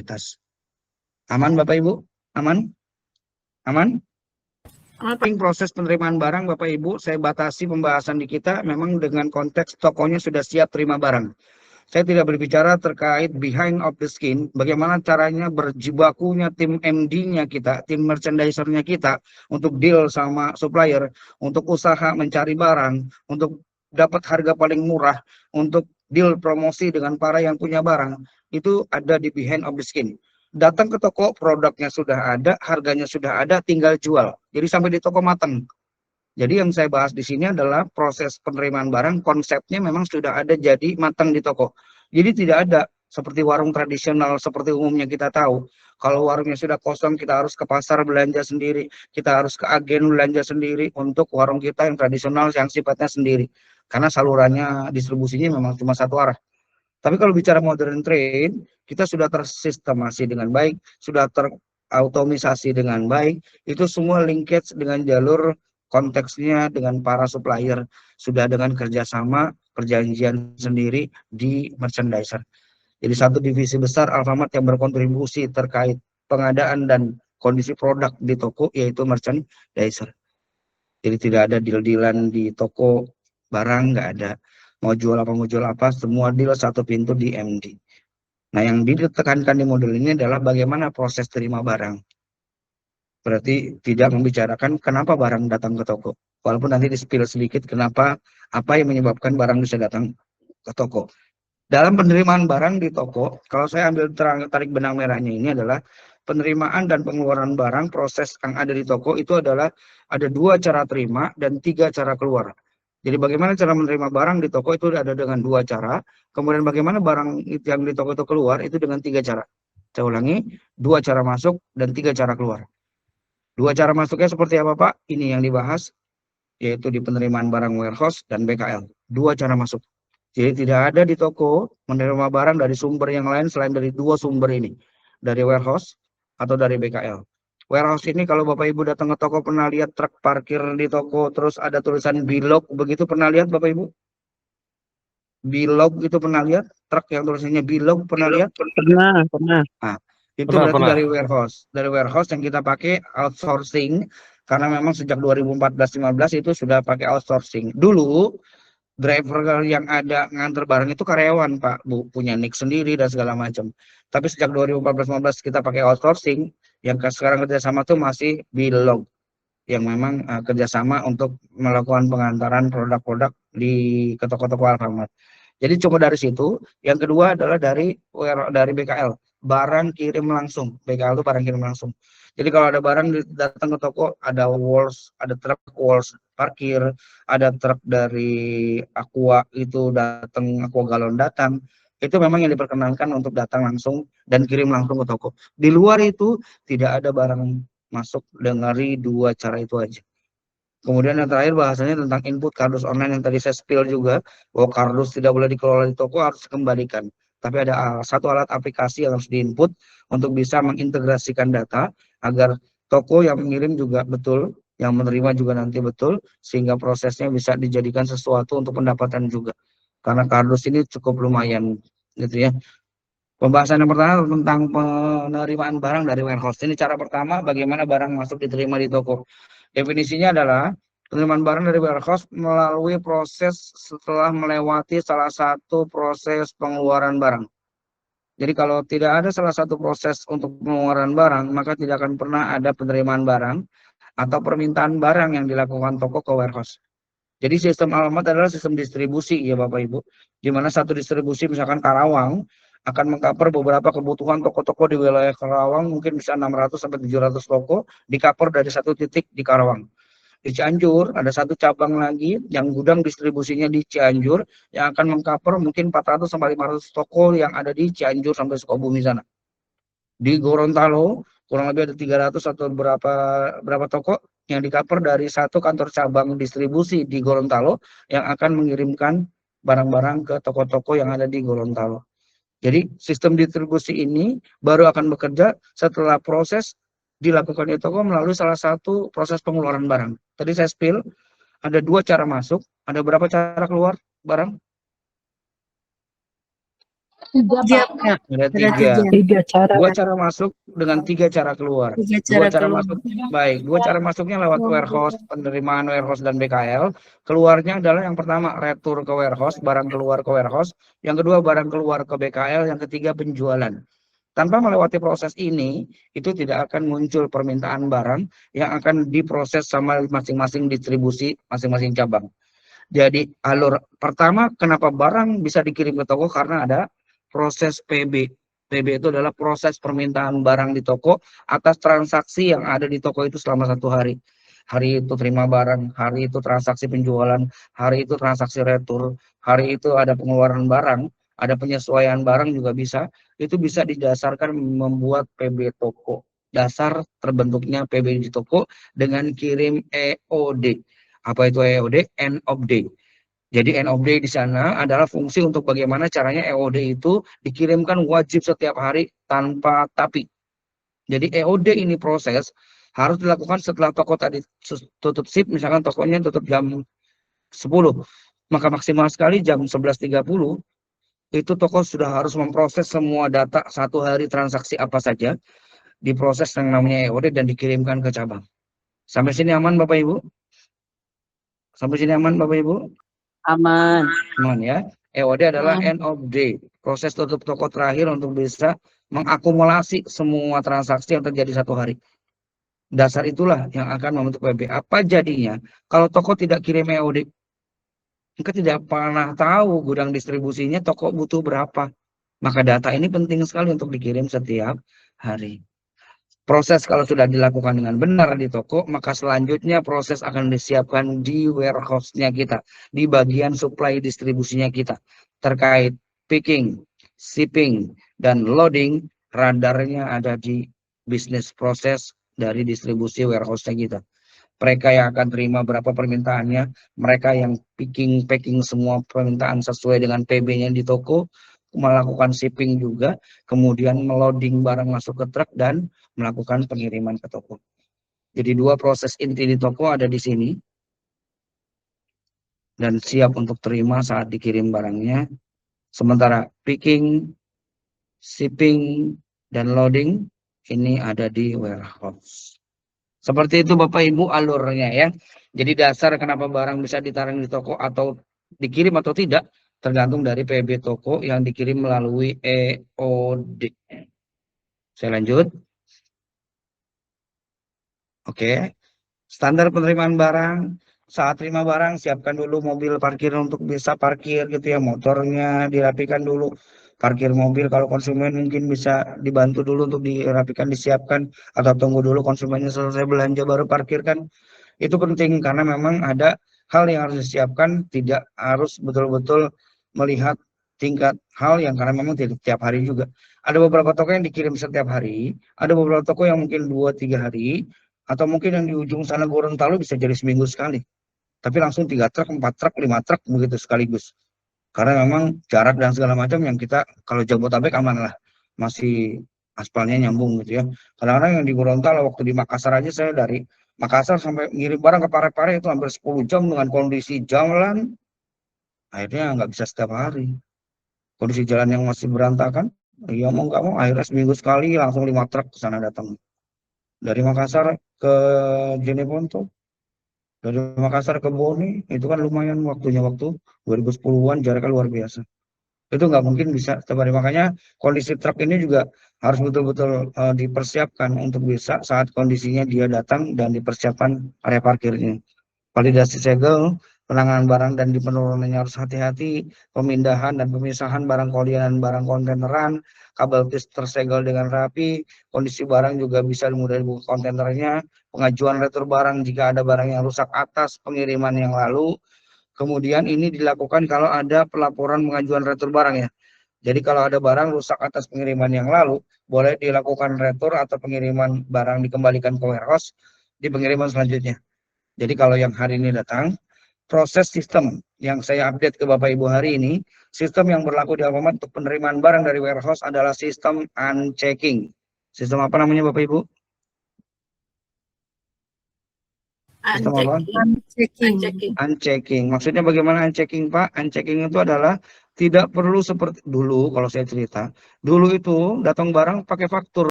kualitas. Aman Bapak Ibu? Aman? Aman? Proses penerimaan barang Bapak Ibu, saya batasi pembahasan di kita memang dengan konteks tokonya sudah siap terima barang. Saya tidak berbicara terkait behind of the skin, bagaimana caranya berjibakunya tim MD-nya kita, tim merchandiser-nya kita untuk deal sama supplier, untuk usaha mencari barang, untuk dapat harga paling murah, untuk deal promosi dengan para yang punya barang. Itu ada di behind of the skin. Datang ke toko, produknya sudah ada, harganya sudah ada, tinggal jual. Jadi sampai di toko matang. Jadi yang saya bahas di sini adalah proses penerimaan barang, konsepnya memang sudah ada jadi matang di toko. Jadi tidak ada seperti warung tradisional seperti umumnya kita tahu. Kalau warungnya sudah kosong, kita harus ke pasar belanja sendiri, kita harus ke agen belanja sendiri untuk warung kita yang tradisional yang sifatnya sendiri. Karena salurannya distribusinya memang cuma satu arah. Tapi kalau bicara modern trade, kita sudah tersistemasi dengan baik, sudah terautomisasi dengan baik, itu semua linkage dengan jalur konteksnya dengan para supplier, sudah dengan kerjasama perjanjian sendiri di merchandiser. Jadi satu divisi besar Alfamart yang berkontribusi terkait pengadaan dan kondisi produk di toko yaitu merchandiser. Jadi tidak ada deal-dealan di toko, barang nggak ada. Mau jual apa, semua deal satu pintu di MD. Nah yang ditekankan di modul ini adalah bagaimana proses terima barang. Berarti tidak membicarakan kenapa barang datang ke toko. Walaupun nanti di-spill sedikit kenapa, apa yang menyebabkan barang bisa datang ke toko. Dalam penerimaan barang di toko, kalau saya ambil tarik benang merahnya ini adalah penerimaan dan pengeluaran barang, proses yang ada di toko itu adalah ada 2 cara terima dan 3 cara keluar. Jadi bagaimana cara menerima barang di toko itu ada dengan 2 cara, kemudian bagaimana barang yang di toko itu keluar itu dengan 3 cara. Saya ulangi, 2 cara masuk dan 3 cara keluar. 2 cara masuknya seperti apa Pak? Ini yang dibahas, yaitu di penerimaan barang warehouse dan BKL. 2 cara masuk. Jadi tidak ada di toko menerima barang dari sumber yang lain selain dari 2 sumber ini. Dari warehouse atau dari BKL. Warehouse ini kalau Bapak Ibu datang ke toko pernah lihat truk parkir di toko terus ada tulisan bilog begitu, pernah lihat Bapak Ibu? Bilog itu pernah lihat? Truk yang tulisannya bilog pernah lihat? Pernah. Nah, itu berarti dari warehouse. Dari warehouse yang kita pakai outsourcing karena memang sejak 2014-15 itu sudah pakai outsourcing. Dulu driver yang ada nganter barang itu karyawan Pak, Bu, punya nick sendiri dan segala macam. Tapi sejak 2014-15 kita pakai outsourcing, yang sekarang kerjasama tuh masih Bilog, yang memang kerjasama untuk melakukan pengantaran produk-produk ke toko-toko Alfamart. Jadi cuma dari situ. Yang kedua adalah dari BKL, barang kirim langsung. BKL itu barang kirim langsung. Jadi kalau ada barang datang ke toko, ada Walls, ada truk Walls parkir, ada truk dari Aqua itu datang, Aqua galon datang, itu memang yang diperkenankan untuk datang langsung dan kirim langsung ke toko. Di luar itu tidak ada barang masuk dari 2 cara itu aja. Kemudian yang terakhir bahasanya tentang input kardus online yang tadi saya spill juga, bahwa kardus tidak boleh dikelola di toko, harus dikembalikan. Tapi ada satu alat aplikasi yang harus diinput untuk bisa mengintegrasikan data agar toko yang mengirim juga betul, yang menerima juga nanti betul, sehingga prosesnya bisa dijadikan sesuatu untuk pendapatan juga. Karena kardus ini cukup lumayan gitu ya. Pembahasan yang pertama tentang penerimaan barang dari warehouse. Ini cara pertama bagaimana barang masuk diterima di toko. Definisinya adalah penerimaan barang dari warehouse melalui proses setelah melewati salah satu proses pengeluaran barang. Jadi kalau tidak ada salah satu proses untuk pengeluaran barang, maka tidak akan pernah ada penerimaan barang atau permintaan barang yang dilakukan toko ke warehouse. Jadi sistem Alfamart adalah sistem distribusi ya Bapak Ibu, di mana satu distribusi misalkan Karawang akan mengcover beberapa kebutuhan toko-toko di wilayah Karawang, mungkin bisa 600 sampai 700 toko di-cover dari satu titik di Karawang. Di Cianjur ada satu cabang lagi yang gudang distribusinya di Cianjur yang akan mengcover mungkin 400 sampai 500 toko yang ada di Cianjur sampai Sukabumi sana. Di Gorontalo kurang lebih ada 300 atau berapa toko yang di-cover dari satu kantor cabang distribusi di Gorontalo yang akan mengirimkan barang-barang ke toko-toko yang ada di Gorontalo. Jadi sistem distribusi ini baru akan bekerja setelah proses dilakukan di toko melalui salah satu proses pengeluaran barang. Tadi saya spill, ada 2 cara masuk, ada berapa cara keluar barang? Tiga, Pak. Ada Ada 3. tiga cara. 2 cara masuk dengan 3 cara keluar. 2 cara masuk, baik. 2 cara masuknya lewat warehouse, penerimaan warehouse dan BKL. Keluarnya adalah yang pertama retur ke warehouse, barang keluar ke warehouse. Yang kedua barang keluar ke BKL. Yang ketiga penjualan. Tanpa melewati proses ini, itu tidak akan muncul permintaan barang yang akan diproses sama masing-masing distribusi, masing-masing cabang. Jadi alur pertama kenapa barang bisa dikirim ke toko karena ada proses PB. PB itu adalah proses permintaan barang di toko atas transaksi yang ada di toko itu selama 1 hari. Hari itu terima barang, hari itu transaksi penjualan, hari itu transaksi retur, hari itu ada pengeluaran barang, ada penyesuaian barang juga bisa. Itu bisa didasarkan membuat PB toko. Dasar terbentuknya PB di toko dengan kirim EOD. Apa itu EOD? End of day. Jadi end of day di sana adalah fungsi untuk bagaimana caranya EOD itu dikirimkan wajib setiap hari tanpa tapi. Jadi EOD ini proses harus dilakukan setelah toko tadi tutup shift, misalkan tokonya tutup jam 10. Maka maksimal sekali jam 11.30 itu toko sudah harus memproses semua data 1 hari transaksi apa saja, diproses yang namanya EOD dan dikirimkan ke cabang. Sampai sini aman Bapak Ibu? Sampai sini aman Bapak Ibu? Aman. Aman ya. EOD adalah end of day. Proses tutup toko terakhir untuk bisa mengakumulasi semua transaksi yang terjadi 1 hari. Dasar itulah yang akan membentuk PB. Apa jadinya kalau toko tidak kirim EOD? Kita tidak pernah tahu gudang distribusinya toko butuh berapa. Maka data ini penting sekali untuk dikirim setiap hari. Proses kalau sudah dilakukan dengan benar di toko, maka selanjutnya proses akan disiapkan di warehouse-nya kita, di bagian supply distribusinya kita. Terkait picking, shipping, dan loading, radarnya ada di bisnis proses dari distribusi warehouse-nya kita. Mereka yang akan terima berapa permintaannya, mereka yang packing semua permintaan sesuai dengan PB-nya di toko, melakukan shipping juga, kemudian meloading barang masuk ke truk dan melakukan pengiriman ke toko. Jadi 2 proses inti di toko ada di sini dan siap untuk terima saat dikirim barangnya. Sementara picking, shipping, dan loading ini ada di warehouse. Seperti itu Bapak Ibu alurnya ya. Jadi dasar kenapa barang bisa ditaruh di toko atau dikirim atau tidak tergantung dari PB toko yang dikirim melalui EOD. Saya lanjut. Oke. Standar penerimaan barang. Saat terima barang siapkan dulu mobil parkir untuk bisa parkir gitu ya. Motornya dirapikan dulu. Parkir mobil kalau konsumen mungkin bisa dibantu dulu untuk dirapikan, disiapkan, atau tunggu dulu konsumennya selesai belanja baru parkirkan. Itu penting karena memang ada hal yang harus disiapkan, tidak harus betul-betul melihat tingkat hal yang karena memang tidak tiap hari juga. Ada beberapa toko yang dikirim setiap hari, ada beberapa toko yang mungkin 2-3 hari, atau mungkin yang di ujung sana Gorontalo bisa jadi seminggu sekali. Tapi langsung 3 truk, 4 truk, 5 truk begitu sekaligus. Karena memang jarak dan segala macam yang kita kalau Jabodetabek aman lah, masih aspalnya nyambung gitu ya. Kadang-kadang yang di Gorontalo waktu di Makassar aja saya dari Makassar sampai ngirim barang ke Parepare itu hampir 10 jam dengan kondisi jalan akhirnya nggak bisa setiap hari. Kondisi jalan yang masih berantakan, ya mau nggak mau akhirnya seminggu sekali langsung 5 truk ke sana datang. Dari Makassar ke Jeneponto, dari Makassar ke Boni itu kan lumayan waktunya, waktu 2010-an jaraknya luar biasa. Itu nggak mungkin bisa setiap hari. Makanya kondisi truk ini juga harus betul-betul dipersiapkan untuk bisa saat kondisinya dia datang dan dipersiapkan area parkirnya. Validasi segel, penanganan barang dan di penurunannya harus hati-hati, pemindahan dan pemisahan barang kolian dan barang kontaineran, kabel tersegel dengan rapi, kondisi barang juga bisa mudah dibuka kontainernya, pengajuan retur barang jika ada barang yang rusak atas pengiriman yang lalu. Kemudian ini dilakukan kalau ada pelaporan pengajuan retur barang ya. Jadi kalau ada barang rusak atas pengiriman yang lalu, boleh dilakukan retur atau pengiriman barang dikembalikan ke warehouse di pengiriman selanjutnya. Jadi kalau yang hari ini datang, proses sistem yang saya update ke Bapak Ibu hari ini, sistem yang berlaku di Alfamart untuk penerimaan barang dari warehouse adalah sistem unchecking. Sistem apa namanya Bapak Ibu? Sistem apa? Unchecking. Maksudnya bagaimana unchecking, Pak? Unchecking itu adalah tidak perlu seperti dulu kalau saya cerita. Dulu itu datang barang pakai faktur.